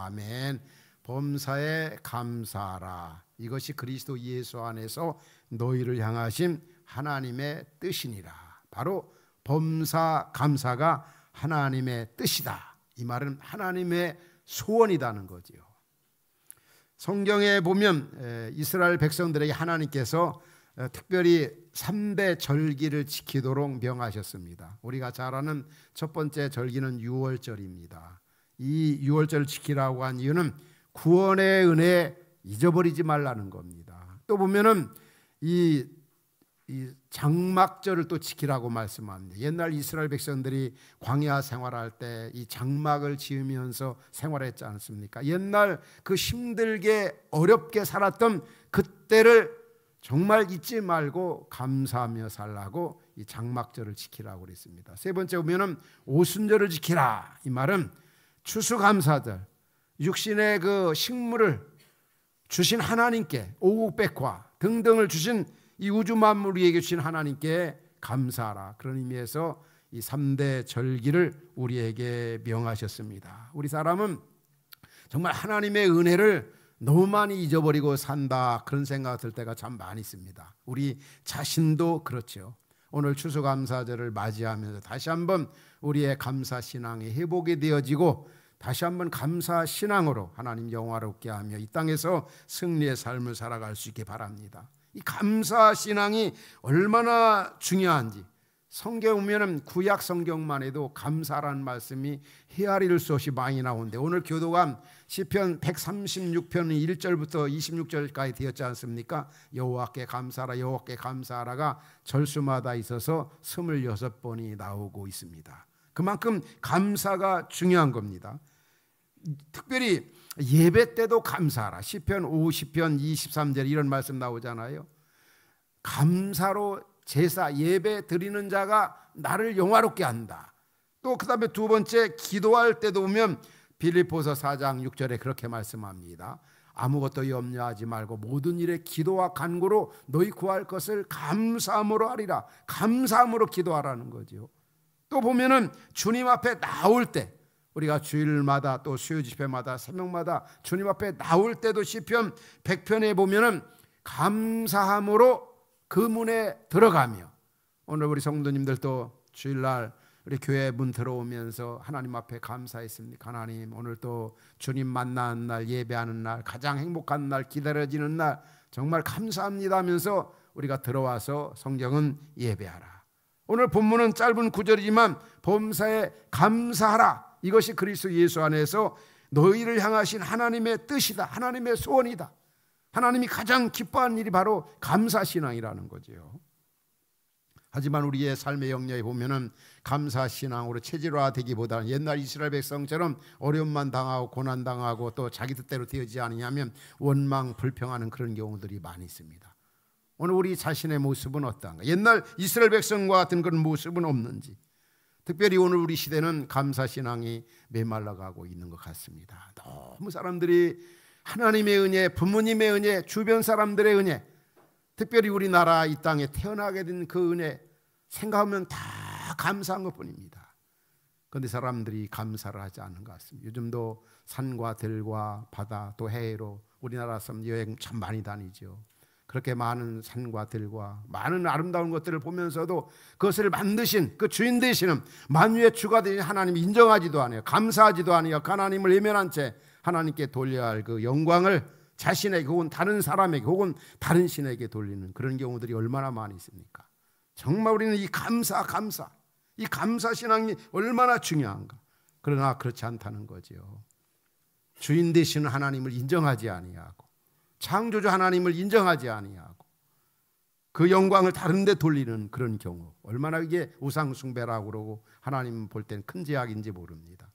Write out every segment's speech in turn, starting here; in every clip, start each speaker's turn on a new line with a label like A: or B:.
A: 아멘. 범사에 감사하라. 이것이 그리스도 예수 안에서 너희를 향하신 하나님의 뜻이니라. 바로 범사 감사가 하나님의 뜻이다. 이 말은 하나님의 소원이라는 거지요. 성경에 보면 이스라엘 백성들에게 하나님께서 특별히 3대 절기를 지키도록 명하셨습니다. 우리가 잘 아는 첫 번째 절기는 유월절입니다. 이 유월절을 지키라고 한 이유는 구원의 은혜 잊어버리지 말라는 겁니다. 또 보면은 이 장막절을 또 지키라고 말씀합니다. 옛날 이스라엘 백성들이 광야 생활할 때 이 장막을 지으면서 생활했지 않습니까? 옛날 그 힘들게 어렵게 살았던 그때를 정말 잊지 말고 감사하며 살라고 이 장막절을 지키라고 그랬습니다. 세 번째 보면은 오순절을 지키라. 이 말은 추수감사절, 육신의 그 식물을 주신 하나님께, 오국백화 등등을 주신 이 우주 만물 우리에게 주신 하나님께 감사하라. 그런 의미에서 이 3대 절기를 우리에게 명하셨습니다. 우리 사람은 정말 하나님의 은혜를 너무 많이 잊어버리고 산다, 그런 생각 들 때가 참 많이 있습니다. 우리 자신도 그렇죠. 오늘 추수감사절을 맞이하면서 다시 한번 우리의 감사신앙이 회복이 되어지고 다시 한번 감사신앙으로 하나님 영화롭게 하며 이 땅에서 승리의 삶을 살아갈 수 있게 바랍니다. 이 감사신앙이 얼마나 중요한지 성경 보면은 구약 성경만 해도 감사라는 말씀이 헤아릴 수 없이 많이 나오는데, 오늘 교도관 시편 136편 1절부터 26절까지 되었지 않습니까? 여호와께 감사하라, 여호와께 감사하라가 절수마다 있어서 26번이 나오고 있습니다. 그만큼 감사가 중요한 겁니다. 특별히 예배 때도 감사하라. 시편 50편 23절 이런 말씀 나오잖아요. 감사로 제사 예배 드리는 자가 나를 영화롭게 한다. 또 그 다음에 두 번째 기도할 때도 보면 빌립보서 4장 6절에 그렇게 말씀합니다. 아무것도 염려하지 말고 모든 일에 기도와 간구로 너희 구할 것을 감사함으로 하리라. 감사함으로 기도하라는 거죠. 또 보면은 주님 앞에 나올 때, 우리가 주일마다 또 수요 집회마다 새벽마다 주님 앞에 나올 때도 시편 100편에 보면은 감사함으로 그 문에 들어가며, 오늘 우리 성도님들도 주일날 우리 교회 문 들어오면서 하나님 앞에 감사했습니까? 하나님, 오늘 또 주님 만나는 날, 예배하는 날, 가장 행복한 날, 기다려지는 날 정말 감사합니다 하면서 우리가 들어와서 성경은 예배하라. 오늘 본문은 짧은 구절이지만 범사에 감사하라. 이것이 그리스도 예수 안에서 너희를 향하신 하나님의 뜻이다, 하나님의 소원이다. 하나님이 가장 기뻐하는 일이 바로 감사신앙이라는 거죠. 하지만 우리의 삶의 영역에 보면은 감사신앙으로 체질화되기보다는 옛날 이스라엘 백성처럼 어려움만 당하고 고난당하고 또 자기 뜻대로 되어지지 않으냐면 원망 불평하는 그런 경우들이 많이 있습니다. 오늘 우리 자신의 모습은 어떤가? 옛날 이스라엘 백성과 같은 그런 모습은 없는지, 특별히 오늘 우리 시대는 감사신앙이 메말라가고 있는 것 같습니다. 너무 사람들이 하나님의 은혜, 부모님의 은혜, 주변 사람들의 은혜, 특별히 우리나라 이 땅에 태어나게 된 그 은혜 생각하면 다 감사한 것뿐입니다. 그런데 사람들이 감사를 하지 않는 것 같습니다. 요즘도 산과 들과 바다 또 해외로 우리나라 사람 여행 참 많이 다니죠. 그렇게 많은 산과 들과 많은 아름다운 것들을 보면서도 그것을 만드신 그 주인 되시는 만유의 주가 되신 하나님 인정하지도 않아요. 감사하지도 않아요. 하나님을 외면한 채 하나님께 돌려야 할 그 영광을 자신에게 혹은 다른 사람에게 혹은 다른 신에게 돌리는 그런 경우들이 얼마나 많이 있습니까? 정말 우리는 이 이 감사신앙이 얼마나 중요한가. 그러나 그렇지 않다는 거죠. 주인 되시는 하나님을 인정하지 아니하고 창조주 하나님을 인정하지 아니하고 그 영광을 다른 데 돌리는 그런 경우, 얼마나 이게 우상숭배라고 그러고 하나님 볼 때는 큰 죄악인지 모릅니다.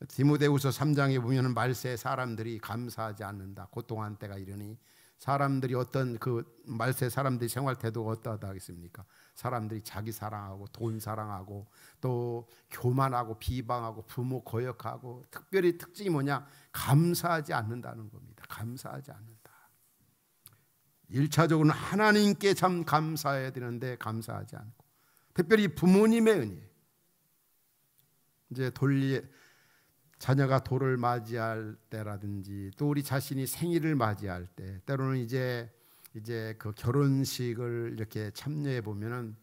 A: 디모데후서 3장에 보면 말세 사람들이 감사하지 않는다, 고통한 때가 이르니. 사람들이 어떤 그 말세 사람들이 생활 태도가 어떠하다 하겠습니까? 사람들이 자기 사랑하고 돈 사랑하고 또 교만하고 비방하고 부모 거역하고, 특별히 특징이 뭐냐? 감사하지 않는다는 겁니다. 감사하지 않는다. 1차적으로는 하나님께 참 감사해야 되는데 감사하지 않고, 특별히 부모님의 은혜, 이제 자녀가 돌을 맞이할 때라든지 또 우리 자신이 생일을 맞이할 때 때로는 이제 그 결혼식을 이렇게 참여해 보면은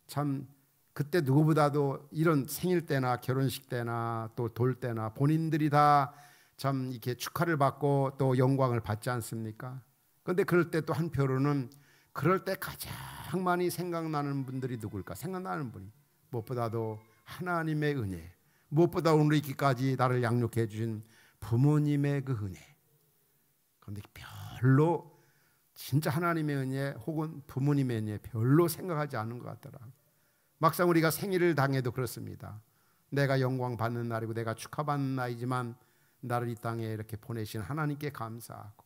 A: 참 그때 누구보다도 이런 생일 때나 결혼식 때나 또 돌 때나 본인들이 다 참 이렇게 축하를 받고 또 영광을 받지 않습니까? 그런데 그럴 때 또 한편으로는 그럴 때 가장 많이 생각나는 분들이 누굴까? 생각나는 분이 무엇보다도 하나님의 은혜, 무엇보다 오늘 이기까지 나를 양육해 주신 부모님의 그 은혜. 그런데 별로 진짜 하나님의 은혜 혹은 부모님의 은혜 별로 생각하지 않는 것 같더라고요. 막상 우리가 생일을 당해도 그렇습니다. 내가 영광 받는 날이고 내가 축하받는 날이지만 나를 이 땅에 이렇게 보내신 하나님께 감사하고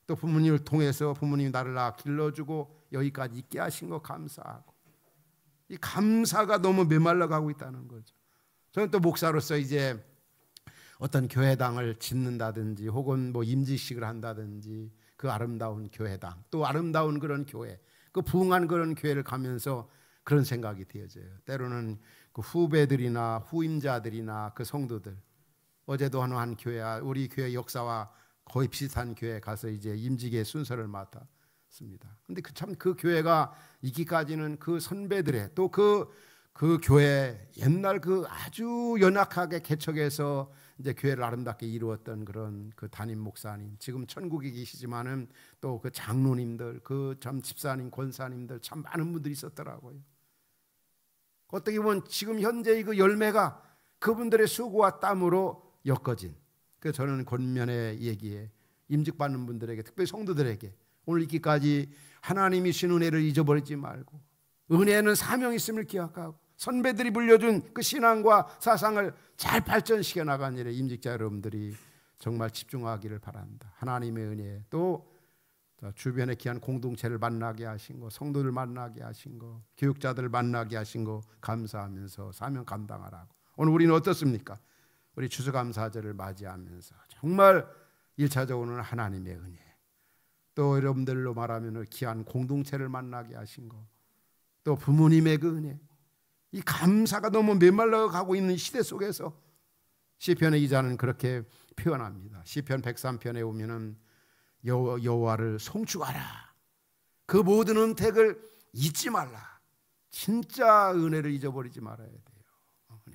A: 또 부모님을 통해서 부모님이 나를 길러주고 여기까지 있게 하신 거 감사하고 이 감사가 너무 메말라 가고 있다는 거죠. 저는 또 목사로서 이제 어떤 교회당을 짓는다든지 혹은 뭐 임직식을 한다든지 그 아름다운 교회당 또 아름다운 그런 교회 그 부흥한 그런 교회를 가면서 그런 생각이 되어져요. 때로는 그 후배들이나 후임자들이나 그 성도들 어제도 한 교회 우리 교회 역사와 거의 비슷한 교회 가서 이제 임직의 순서를 맡았습니다. 근데 참 그 교회가 있기까지는 그 선배들의 또 그 교회 옛날 그 아주 연약하게 개척해서 이제 교회를 아름답게 이루었던 그런 그 담임 목사님 지금 천국에 계시지만은 또 그 장로님들 그 참 집사님 권사님들 참 많은 분들이 있었더라고요. 어떻게 보면 지금 현재의 그 열매가 그분들의 수고와 땀으로 엮어진 그 저는 권면의 얘기에 임직받는 분들에게 특별히 성도들에게 오늘 있기까지 하나님이 주신 은혜를 잊어버리지 말고 은혜는 사명이 있음을 기억하고 선배들이 물려준 그 신앙과 사상을 잘 발전시켜 나간 일에 임직자 여러분들이 정말 집중하기를 바란다. 하나님의 은혜 또 주변의 귀한 공동체를 만나게 하신 거 성도들 만나게 하신 거 교육자들 만나게 하신 거 감사하면서 사명 감당하라고. 오늘 우리는 어떻습니까? 우리 추수감사절을 맞이하면서 정말 1차적으로는 하나님의 은혜 또 여러분들로 말하면 귀한 공동체를 만나게 하신 거 또 부모님의 그 은혜 이 감사가 너무 메말라 가고 있는 시대 속에서 시편의 기자는 그렇게 표현합니다. 시편 103편에 오면은 여호와를 송축하라 그 모든 은택을 잊지 말라. 진짜 은혜를 잊어버리지 말아야 돼요.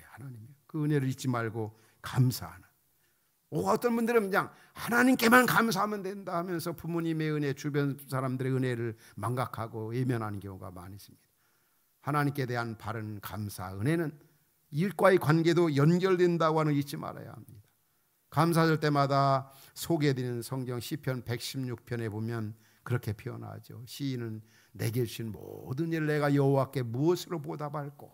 A: 하나님의 그 은혜를 잊지 말고 감사하는 어떤 분들은 그냥 하나님께만 감사하면 된다 하면서 부모님의 은혜 주변 사람들의 은혜를 망각하고 외면하는 경우가 많이 있습니다. 하나님께 대한 바른 감사 은혜는 일과의 관계도 연결된다고 하는 걸 잊지 말아야 합니다. 감사절 때마다 소개해드리는 성경 시편 116편에 보면 그렇게 표현하죠. 시인은 내게 주신 모든 일 내가 여호와께 무엇으로 보답할꼬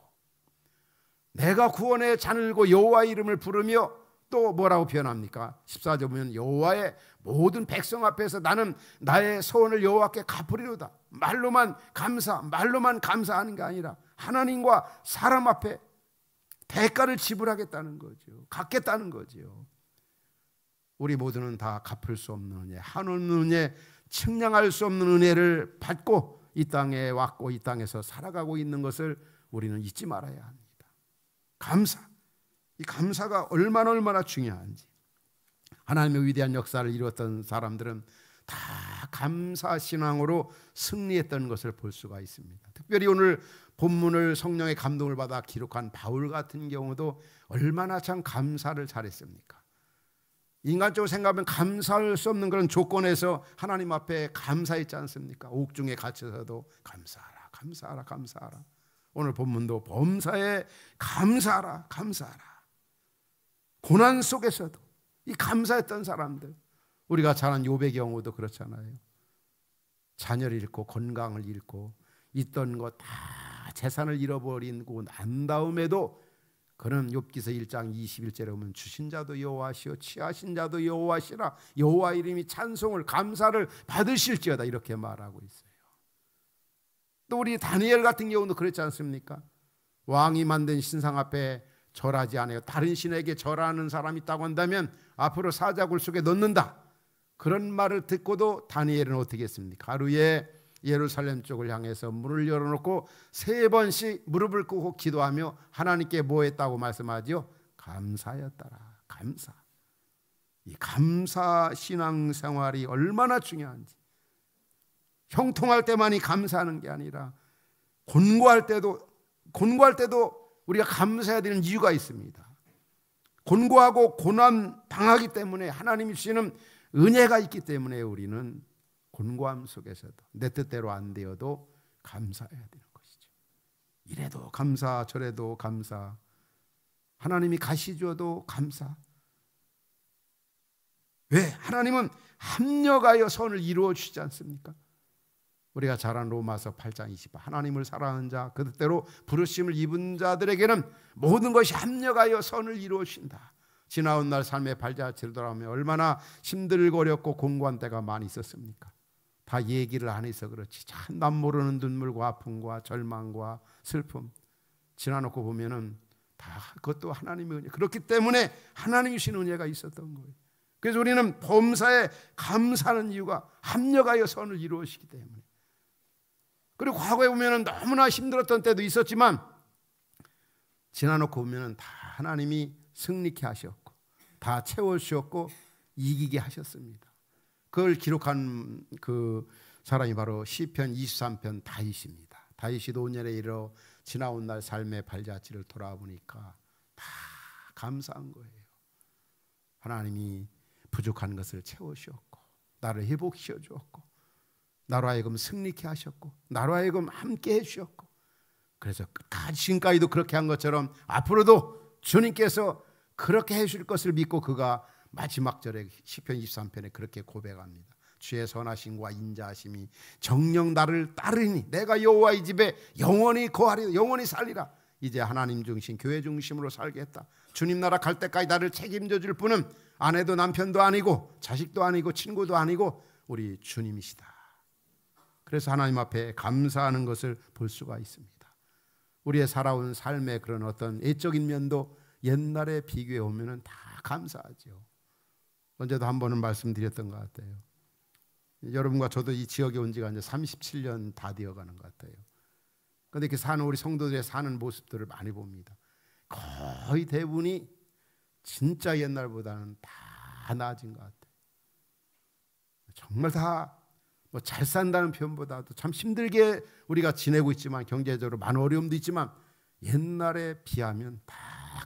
A: 내가 구원의 잔을 들고 여호와의 이름을 부르며 또 뭐라고 표현합니까? 14절 보면 여호와의 모든 백성 앞에서 나는 나의 소원을 여호와께 갚으리로다. 말로만 감사하는 게 아니라 하나님과 사람 앞에 대가를 지불하겠다는 거죠. 갚겠다는 거죠. 우리 모두는 다 갚을 수 없는 은혜, 한없는 은혜, 측량할 수 없는 은혜를 받고 이 땅에 왔고 이 땅에서 살아가고 있는 것을 우리는 잊지 말아야 합니다. 감사. 이 감사가 얼마나 중요한지. 하나님의 위대한 역사를 이루었던 사람들은 다 감사 신앙으로 승리했던 것을 볼 수가 있습니다. 특별히 오늘 본문을 성령의 감동을 받아 기록한 바울 같은 경우도 얼마나 참 감사를 잘했습니까? 인간적으로 생각하면 감사할 수 없는 그런 조건에서 하나님 앞에 감사했지 않습니까? 옥중에 갇혀서도 감사하라. 오늘 본문도 범사에 감사하라. 고난 속에서도 이 감사했던 사람들 우리가 잘 아는 욥의 경우도 그렇잖아요. 자녀를 잃고 건강을 잃고 있던 것 다 재산을 잃어버리고 난 다음에도 그는 욥기서 1장 21절에 보면 주신 자도 여호와시오 취하신 자도 여호와시라 여호와 이름이 찬송을 감사를 받으실지어다 이렇게 말하고 있어요. 또 우리 다니엘 같은 경우도 그렇지 않습니까? 왕이 만든 신상 앞에 절하지 않아요. 다른 신에게 절하는 사람이 있다고 한다면 앞으로 사자굴 속에 넣는다. 그런 말을 듣고도 다니엘은 어떻게 했습니까? 하루에 예루살렘 쪽을 향해서 문을 열어놓고 3번씩 무릎을 꿇고 기도하며 하나님께 뭐 했다고 말씀하죠? 감사였더라. 감사. 이 감사 신앙생활이 얼마나 중요한지, 형통할 때만이 감사하는 게 아니라 곤고할 때도 우리가 감사해야 되는 이유가 있습니다. 곤고하고 고난 당하기 때문에 하나님이 주시는 은혜가 있기 때문에 우리는 곤고함 속에서도 내 뜻대로 안 되어도 감사해야 되는 것이죠. 이래도 감사, 저래도 감사, 하나님이 가시 주어도 감사. 왜? 하나님은 합력하여 선을 이루어 주시지 않습니까? 우리가 잘 아는 로마서 8장 20절, 하나님을 사랑하는 자, 그 뜻대로 부르심을 입은 자들에게는 모든 것이 합력하여 선을 이루어 주신다. 지나온 날 삶의 발자취를 돌아보면 얼마나 힘들고 어렵고 공고한 때가 많이 있었습니까? 다 얘기를 안 해서 그렇지, 참 남 모르는 눈물과 아픔과 절망과 슬픔 지나놓고 보면은 다 그것도 하나님의 은혜, 그렇기 때문에 하나님이 주신 은혜가 있었던 거예요. 그래서 우리는 범사에 감사하는 이유가 합력하여 선을 이루시기 때문에. 그리고 과거에 보면 너무나 힘들었던 때도 있었지만 지나놓고 보면 다 하나님이 승리케 하셨고 다 채워주셨고 이기게 하셨습니다. 그걸 기록한 그 사람이 바로 시편 23편 다윗입니다. 다윗이 노년에 이르러 지나온 날 삶의 발자취를 돌아보니까 다 감사한 거예요. 하나님이 부족한 것을 채워주셨고 나를 회복시켜 주었고 나로 하여금 승리케 하셨고 나로 하여금 함께 해주셨고, 그래서 끝까지 지금까지도 그렇게 한 것처럼 앞으로도 주님께서 그렇게 해줄 것을 믿고 그가 마지막 절에 시편 23편에 그렇게 고백합니다. 주의 선하심과 인자하심이 정녕 나를 따르니 내가 여호와의 집에 영원히 거하리라, 영원히 살리라. 이제 하나님 중심, 교회 중심으로 살겠다. 주님 나라 갈 때까지 나를 책임져 줄 분은 아내도 남편도 아니고 자식도 아니고 친구도 아니고 우리 주님이시다. 그래서 하나님 앞에 감사하는 것을 볼 수가 있습니다. 우리의 살아온 삶의 그런 어떤 애적인 면도 옛날에 비교해 보면 다 감사하죠. 언제도 한 번은 말씀드렸던 것 같아요. 여러분과 저도 이 지역에 온 지가 이제 37년 다 되어가는 것 같아요. 그런데 이렇게 사는 우리 성도들의 사는 모습들을 많이 봅니다. 거의 대부분이 진짜 옛날보다는 다 나아진 것 같아요. 정말 다 뭐 잘 산다는 표현보다도 참 힘들게 우리가 지내고 있지만, 경제적으로 많은 어려움도 있지만 옛날에 비하면 다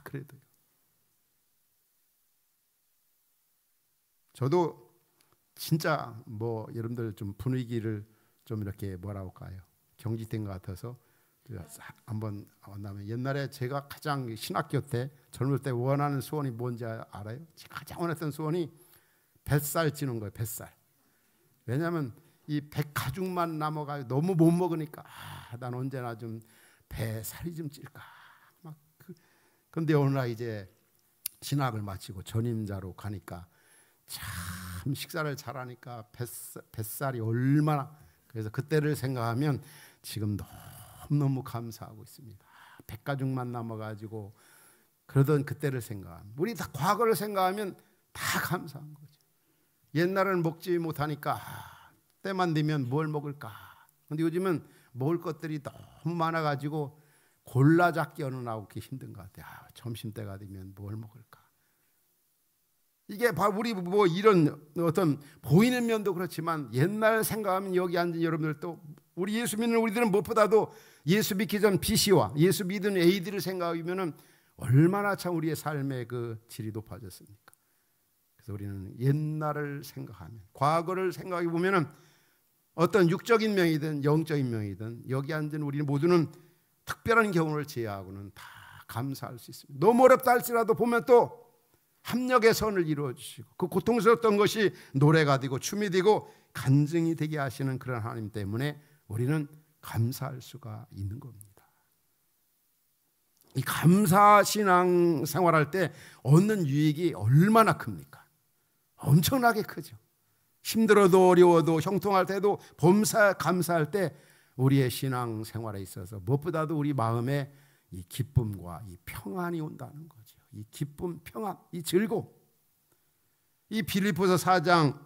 A: 그래도요. 저도 진짜 뭐 여러분들 좀 분위기를 좀 이렇게 뭐라고 할까요? 경직된 것 같아서 한번 만나면, 옛날에 제가 가장 신학교 때 젊을 때 원하는 소원이 뭔지 알아요? 가장 원했던 소원이 뱃살 찌는 거예요. 뱃살. 왜냐하면 이 백가죽만 남아가지고 너무 못 먹으니까 난 언제나 좀 배살이 좀 찔까 막. 근데 어느 날 이제 신학을 마치고 전임자로 가니까 참 식사를 잘하니까 뱃살이 얼마나, 그래서 그때를 생각하면 지금 너무너무 감사하고 있습니다. 백가죽만 남아가지고 그러던 그때를 생각하면, 우리 다 과거를 생각하면 다 감사한 거죠. 옛날에는 먹지 못하니까 때만 되면 뭘 먹을까. 근데 요즘은 먹을 것들이 너무 많아가지고 골라 잡기 어느 나오기 힘든 것 같아요. 점심때가 되면 뭘 먹을까. 이게 우리 뭐 이런 어떤 보이는 면도 그렇지만 옛날 생각하면 여기 앉은 여러분들도, 우리 예수 믿는 우리들은 무엇보다도 예수 믿기 전 BC와 예수 믿은 AD를 생각하면은 얼마나 참 우리의 삶의 그 질이 높아졌습니까? 그래서 우리는 옛날을 생각하면, 과거를 생각해 보면은 어떤 육적인 명이든 영적인 명이든 여기 앉은 우리 모두는 특별한 경우를 제외하고는 다 감사할 수 있습니다. 너무 어렵다 할지라도 보면 또 합력의 선을 이루어 주시고 그 고통스러웠던 것이 노래가 되고 춤이 되고 간증이 되게 하시는 그런 하나님 때문에 우리는 감사할 수가 있는 겁니다. 이 감사 신앙 생활할 때 얻는 유익이 얼마나 큽니까? 엄청나게 크죠. 힘들어도 어려워도 형통할 때도 감사할 때 우리의 신앙 생활에 있어서 무엇보다도 우리 마음에 이 기쁨과 이 평안이 온다는 거죠. 이 기쁨, 평안, 이 즐거움. 이 빌립보서 4장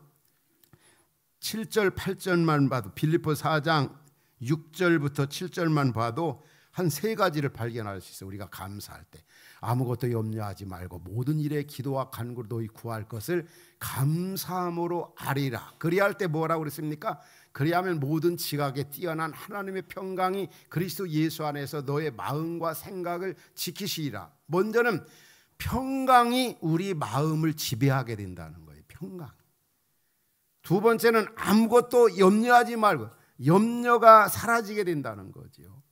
A: 7절 8절만 봐도, 빌립보 4장 6절부터 7절만 봐도 한 세 가지를 발견할 수 있어요. 우리가 감사할 때 아무것도 염려하지 말고 모든 일에 기도와 간구로 너희 구할 것을 감사함으로 아리라. 그리할 때 뭐라고 그랬습니까? 그리하면 모든 지각에 뛰어난 하나님의 평강이 그리스도 예수 안에서 너의 마음과 생각을 지키시리라. 먼저는 평강이 우리 마음을 지배하게 된다는 거예요. 평강. 두 번째는 아무것도 염려하지 말고 염려가 사라지게 된다는 거죠.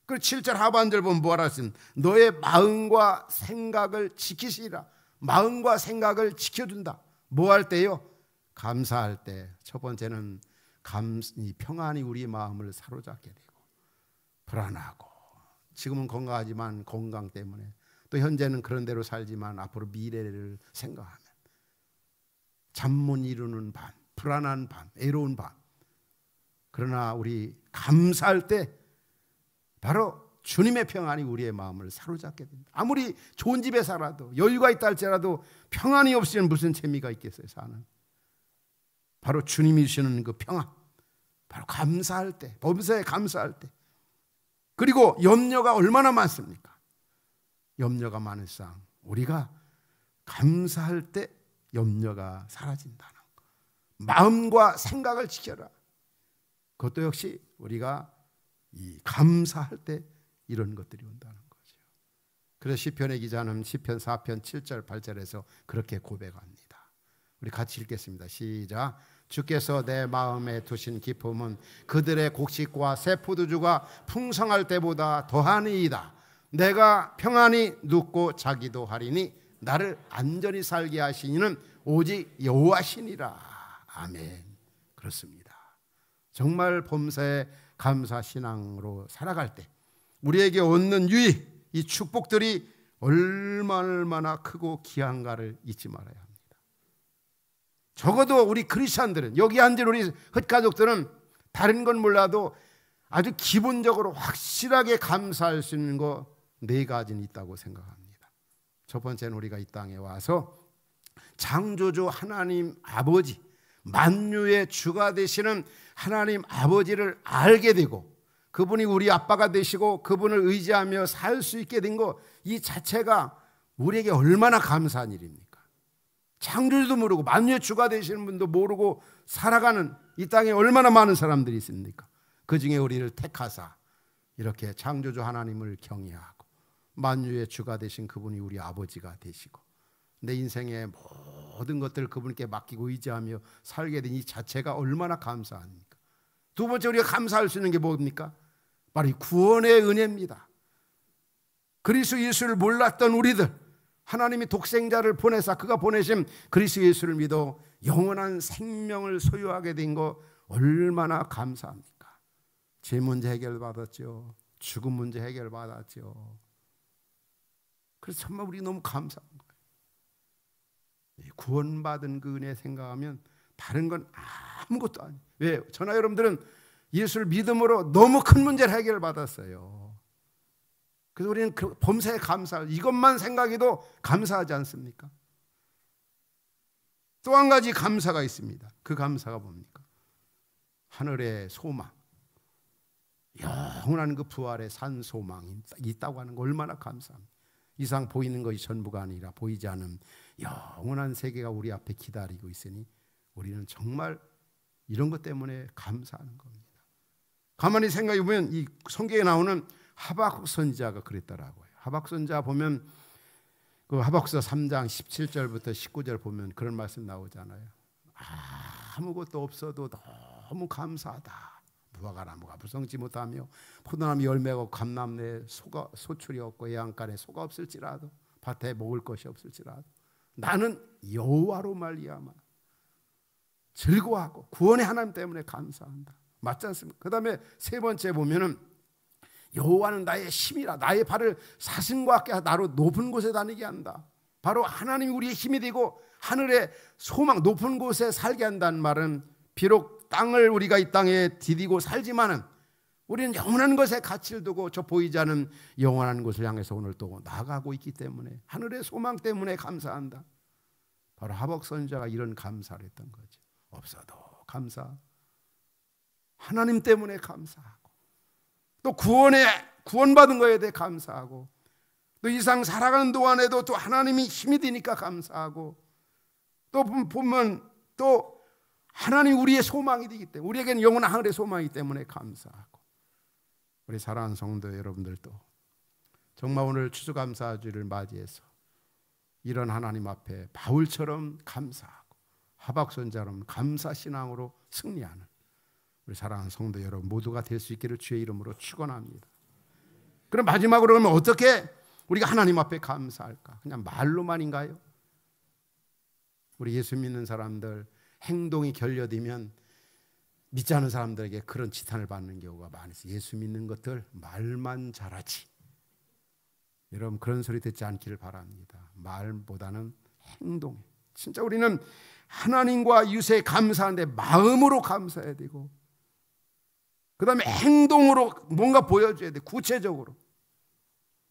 A: 그리고 7절 하반절 보면 뭐라 했습니까? 너의 마음과 생각을 지키시리라. 마음과 생각을 지켜준다. 뭐 할 때요? 감사할 때. 첫 번째는 이 평안이 우리 마음을 사로잡게 되고 불안하고 지금은 건강하지만 건강 때문에 또 현재는 그런 대로 살지만 앞으로 미래를 생각하면 잠 못 이루는 밤, 불안한 밤, 애로운 밤. 그러나 우리 감사할 때 바로 주님의 평안이 우리의 마음을 사로잡게 된다. 아무리 좋은 집에 살아도 여유가 있다 할지라도 평안이 없으면 무슨 재미가 있겠어요, 사는. 바로 주님이 주시는 그 평안, 바로 감사할 때, 범사에 감사할 때. 그리고 염려가 얼마나 많습니까? 염려가 많을상 우리가 감사할 때 염려가 사라진다는 거. 마음과 생각을 지켜라. 그것도 역시 우리가 이 감사할 때 이런 것들이 온다는 거죠. 그래서 시편의 기자는 시편 4편 7절 8절에서 그렇게 고백합니다. 우리 같이 읽겠습니다. 시작. 주께서 내 마음에 두신 기쁨은 그들의 곡식과 새 포도주가 풍성할 때보다 더하니이다. 내가 평안히 눕고 자기도 하리니 나를 안전히 살게 하시니는 오직 여호와시니라. 아멘. 그렇습니다. 정말 범사에 감사 신앙으로 살아갈 때 우리에게 얻는 유익, 이 축복들이 얼마나 크고 귀한가를 잊지 말아야 합니다. 적어도 우리 크리스찬들은, 여기 앉은 우리 흩가족들은 다른 건 몰라도 아주 기본적으로 확실하게 감사할 수 있는 거 네 가지는 있다고 생각합니다. 첫 번째는 우리가 이 땅에 와서 창조주 하나님 아버지, 만유의 주가 되시는 하나님 아버지를 알게 되고 그분이 우리 아빠가 되시고 그분을 의지하며 살 수 있게 된 것, 이 자체가 우리에게 얼마나 감사한 일입니까? 창조주도 모르고 만유의 주가 되시는 분도 모르고 살아가는 이 땅에 얼마나 많은 사람들이 있습니까? 그 중에 우리를 택하사 이렇게 창조주 하나님을 경외하고 만유의 주가 되신 그분이 우리 아버지가 되시고 내 인생의 모든 것들을 그분께 맡기고 의지하며 살게 된 이 자체가 얼마나 감사합니까? 두 번째 우리가 감사할 수 있는 게 뭡니까? 바로 이 구원의 은혜입니다. 그리스도 예수를 몰랐던 우리들, 하나님이 독생자를 보내사 그가 보내신 그리스도 예수를 믿어 영원한 생명을 소유하게 된 거 얼마나 감사합니까? 죄 문제 해결받았죠. 죽음 문제 해결받았죠. 그래서 정말 우리 너무 감사한 거예요. 구원받은 그 은혜 생각하면 다른 건 아무것도 아니에요. 왜? 저나 여러분들은 예수를 믿음으로 너무 큰 문제를 해결받았어요. 그래서 우리는 그 범사에 감사할, 이것만 생각해도 감사하지 않습니까? 또 한 가지 감사가 있습니다. 그 감사가 뭡니까? 하늘의 소망, 영원한 그 부활의 산 소망이 있다고 하는 거 얼마나 감사합니다. 이상 보이는 것이 전부가 아니라 보이지 않은 영원한 세계가 우리 앞에 기다리고 있으니 우리는 정말 이런 것 때문에 감사하는 겁니다. 가만히 생각해 보면 이 성경에 나오는 하박국 선지자가 그랬더라고요. 하박국 선지자 보면 그 하박국서 3장 17절부터 19절 보면 그런 말씀 나오잖아요. 아무것도 없어도 너무 감사하다. 무화과 나무가 부성지 못하며 포도나무 열매가 없고 감람내에 소출이 없고 애양간에 소가 없을지라도 밭에 먹을 것이 없을지라도 나는 여호와로 말미암아 즐거워하고 구원의 하나님 때문에 감사한다. 맞지 않습니까? 그 다음에 세 번째 보면은 여호와는 나의 힘이라 나의 발을 사슴과 같게 나로 높은 곳에 다니게 한다. 바로 하나님이 우리의 힘이 되고 하늘의 소망 높은 곳에 살게 한다는 말은 비록 땅을 우리가 이 땅에 디디고 살지만은 우리는 영원한 것에 가치를 두고 저 보이지 않는 영원한 곳을 향해서 오늘 또 나아가고 있기 때문에 하늘의 소망 때문에 감사한다. 바로 하박국 선지자가 이런 감사를 했던 거죠. 없어도 감사, 하나님 때문에 감사하고 또 구원받은 거에 대해 감사하고, 또 이 세상 살아가는 동안에도 또 하나님이 힘이 되니까 감사하고, 또 보면 또 하나님 우리의 소망이 되기 때문에, 우리에게는 영원한 하늘의 소망이기 때문에 감사하고, 우리 사랑하는 성도 여러분들도 정말 오늘 추수감사주를 맞이해서 이런 하나님 앞에 바울처럼 감사하고 하박선자처럼 감사신앙으로 승리하는 우리 사랑하는 성도 여러분 모두가 될 수 있기를 주의 이름으로 축원합니다. 그럼 마지막으로 그러면 어떻게 우리가 하나님 앞에 감사할까? 그냥 말로만인가요? 우리 예수 믿는 사람들 행동이 결여되면 믿지 않은 사람들에게 그런 지탄을 받는 경우가 많아요. 예수 믿는 것들 말만 잘하지. 여러분 그런 소리 듣지 않기를 바랍니다. 말보다는 행동. 진짜 우리는 하나님과 이웃에 감사하는데 마음으로 감사해야 되고, 그 다음에 행동으로 뭔가 보여줘야 돼. 구체적으로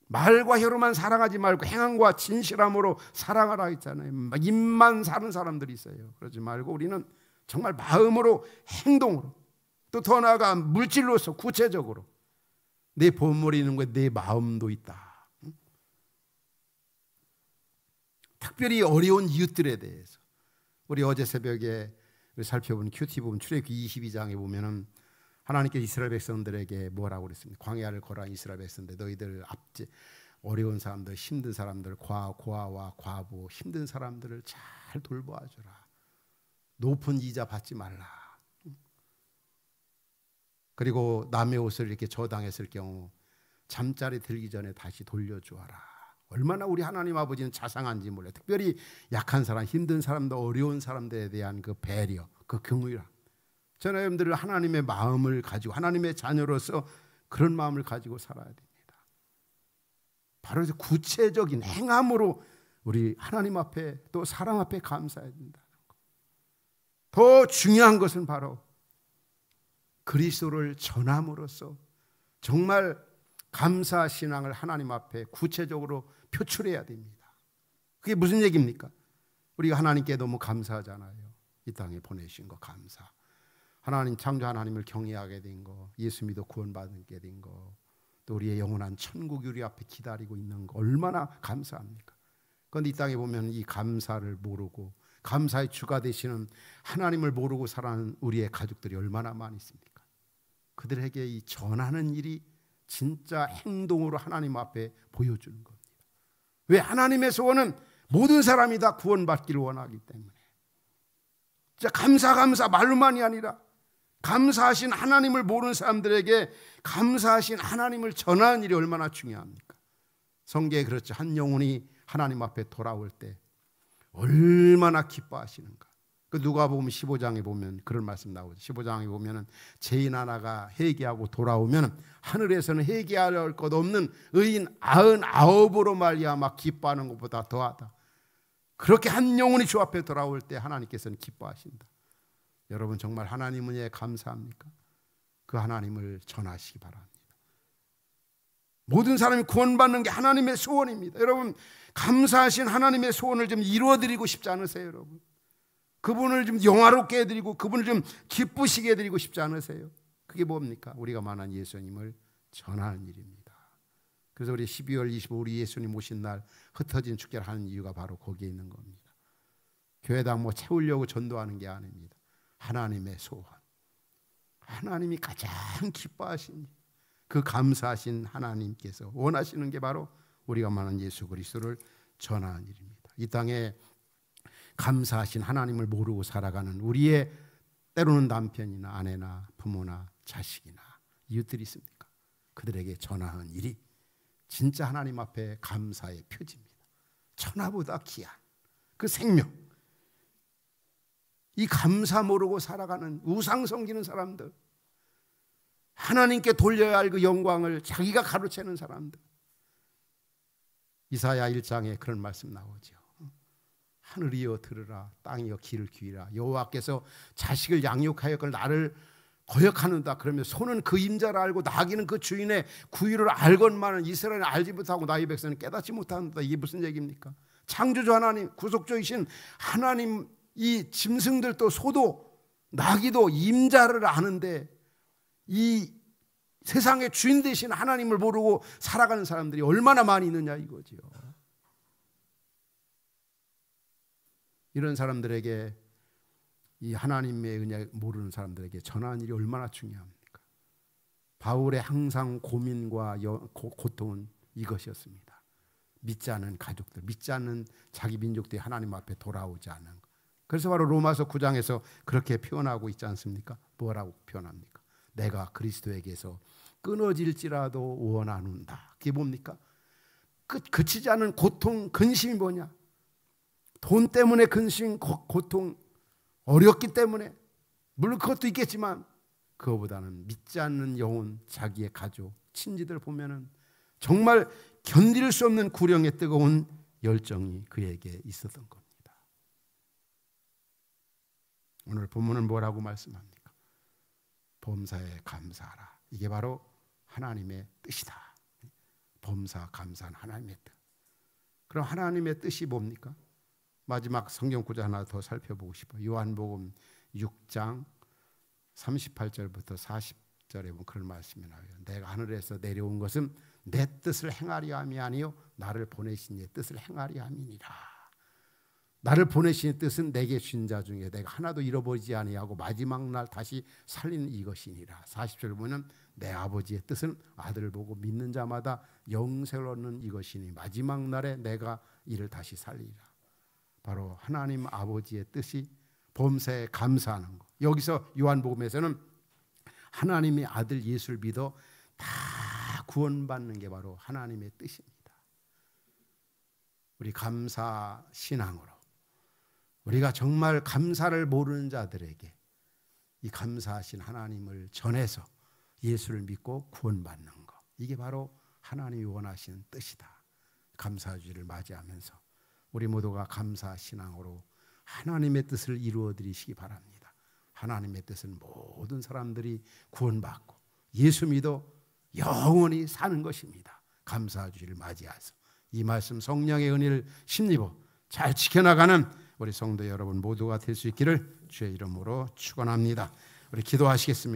A: 말과 혀로만 사랑하지 말고 행함과 진실함으로 사랑하라 했잖아요. 입만 사는 사람들이 있어요. 그러지 말고 우리는 정말 마음으로, 행동으로, 또 더 나아가 물질로서 구체적으로 내 보물이 있는 거에 내 마음도 있다. 특별히 어려운 이웃들에 대해서 우리 어제 새벽에 살펴본 큐티 부분 출애굽기 22장에 보면은 하나님께서 이스라엘 백성들에게 뭐라고 그랬습니까? 광야를 걸어간 이스라엘 백성들, 너희들 앞제 어려운 사람들, 힘든 사람들, 고아와 과부, 힘든 사람들을 잘 돌보아주라. 높은 이자 받지 말라. 그리고 남의 옷을 이렇게 저당했을 경우 잠자리 들기 전에 다시 돌려주어라. 얼마나 우리 하나님 아버지는 자상한지 몰라요. 특별히 약한 사람, 힘든 사람들, 어려운 사람들에 대한 그 배려, 그 긍휼함. 저는 여러분들은 하나님의 마음을 가지고, 하나님의 자녀로서 그런 마음을 가지고 살아야 됩니다. 바로 구체적인 행함으로 우리 하나님 앞에 또 사람 앞에 감사해야 된다는 것. 더 중요한 것은 바로 그리스도를 전함으로써 정말 감사 신앙을 하나님 앞에 구체적으로 표출해야 됩니다. 그게 무슨 얘기입니까? 우리가 하나님께 너무 감사하잖아요. 이 땅에 보내신 거 감사. 하나님 창조 하나님을 경외하게 된 거, 예수 믿어 구원받게 된 거, 또 우리의 영원한 천국이 우리 앞에 기다리고 있는 거 얼마나 감사합니까? 그런데 이 땅에 보면 이 감사를 모르고 감사의 주가 되시는 하나님을 모르고 살아가는 우리의 가족들이 얼마나 많이 있습니까? 그들에게 이 전하는 일이 진짜 행동으로 하나님 앞에 보여주는 겁니다. 왜? 하나님의 소원은 모든 사람이 다 구원받기를 원하기 때문에. 진짜 감사 말로만이 아니라 감사하신 하나님을 모르는 사람들에게 감사하신 하나님을 전하는 일이 얼마나 중요합니까? 성경에 그렇죠. 한 영혼이 하나님 앞에 돌아올 때 얼마나 기뻐하시는가. 그 누가복음 15장에 보면 그런 말씀 나오죠. 15장에 보면은 죄인 하나가 회개하고 돌아오면 하늘에서는 회개할 것 없는 의인 99으로 말미암아 기뻐하는 것보다 더하다. 그렇게 한 영혼이 주 앞에 돌아올 때 하나님께서는 기뻐하신다. 여러분 정말 하나님 은혜에 감사합니까? 그 하나님을 전하시기 바랍니다. 모든 사람이 구원받는 게 하나님의 소원입니다. 여러분 감사하신 하나님의 소원을 좀 이루어드리고 싶지 않으세요? 여러분 그분을 좀 영화롭게 해드리고 그분을 좀 기쁘시게 해드리고 싶지 않으세요? 그게 뭡니까? 우리가 만난 예수님을 전하는 일입니다. 그래서 우리 12월 25일 우리 예수님 오신 날 흩어진 축제를 하는 이유가 바로 거기에 있는 겁니다. 교회당 뭐 채우려고 전도하는 게 아닙니다. 하나님의 소원, 하나님이 가장 기뻐하신 그 감사하신 하나님께서 원하시는 게 바로 우리가 만난 예수 그리스도를 전하는 일입니다. 이 땅에 감사하신 하나님을 모르고 살아가는 우리의 때로는 남편이나 아내나 부모나 자식이나 이웃들이 있습니까? 그들에게 전하는 일이 진짜 하나님 앞에 감사의 표지입니다. 천하보다 귀한 그 생명, 이 감사 모르고 살아가는 우상 섬기는 사람들, 하나님께 돌려야 할 그 영광을 자기가 가로채는 사람들. 이사야 1장에 그런 말씀 나오죠. 하늘이여 들으라, 땅이여 귀를 기울이라. 여호와께서 자식을 양육하여 그걸 나를 거역하는다. 그러면 소는 그 임자를 알고 나귀는 그 주인의 구유를 알건만은 이스라엘은 알지 못하고 나의 백성은 깨닫지 못한다. 이게 무슨 얘기입니까? 창조주 하나님, 구속주이신 하나님, 이 짐승들도 소도 나귀도 임자를 아는데 이 세상의 주인 되신 하나님을 모르고 살아가는 사람들이 얼마나 많이 있느냐 이거지요. 이런 사람들에게, 이 하나님의 은혜 모르는 사람들에게 전하는 일이 얼마나 중요합니까? 바울의 항상 고민과 고통은 이것이었습니다. 믿지 않는 가족들, 믿지 않는 자기 민족들이 하나님 앞에 돌아오지 않는 것. 그래서 바로 로마서 9장에서 그렇게 표현하고 있지 않습니까? 뭐라고 표현합니까? 내가 그리스도에게서 끊어질지라도 원하노라. 그게 뭡니까? 그치지 않은 고통, 근심이 뭐냐? 돈 때문에 근심, 고통, 어렵기 때문에, 물론 그것도 있겠지만 그거보다는 믿지 않는 영혼, 자기의 가족, 친지들 보면은 정말 견딜 수 없는 구령의 뜨거운 열정이 그에게 있었던 겁니다. 오늘 본문은 뭐라고 말씀합니까? 범사에 감사하라. 이게 바로 하나님의 뜻이다. 범사 감사한 하나님의 뜻. 그럼 하나님의 뜻이 뭡니까? 마지막 성경 구절 하나 더 살펴보고 싶어요. 요한복음 6장 38절부터 40절에 보면 그런 말씀이 나와요. 내가 하늘에서 내려온 것은 내 뜻을 행하려 함이 아니요 나를 보내신 이의 뜻을 행하려 함이니라. 나를 보내신 이의 뜻은 내게 준 자 중에 내가 하나도 잃어버리지 아니하고 마지막 날 다시 살리는 이것이니라. 40절 보면 내 아버지의 뜻은 아들을 보고 믿는 자마다 영생을 얻는 이것이니 마지막 날에 내가 이를 다시 살리리라. 바로 하나님 아버지의 뜻이 범사에 감사하는 것. 여기서 요한복음에서는 하나님의 아들 예수를 믿어 다 구원받는 게 바로 하나님의 뜻입니다. 우리 감사 신앙으로 우리가 정말 감사를 모르는 자들에게 이 감사하신 하나님을 전해서 예수를 믿고 구원받는 것. 이게 바로 하나님이 원하시는 뜻이다. 감사주일을 맞이하면서 우리 모두가 감사 신앙으로 하나님의 뜻을 이루어 드리시기 바랍니다. 하나님의 뜻은 모든 사람들이 구원받고 예수 믿어 영원히 사는 것입니다. 감사주일을 맞이해서 이 말씀 성령의 은혜를 힘입어 잘 지켜나가는 우리 성도 여러분 모두가 될 수 있기를 주의 이름으로 축원합니다. 우리 기도하시겠습니다.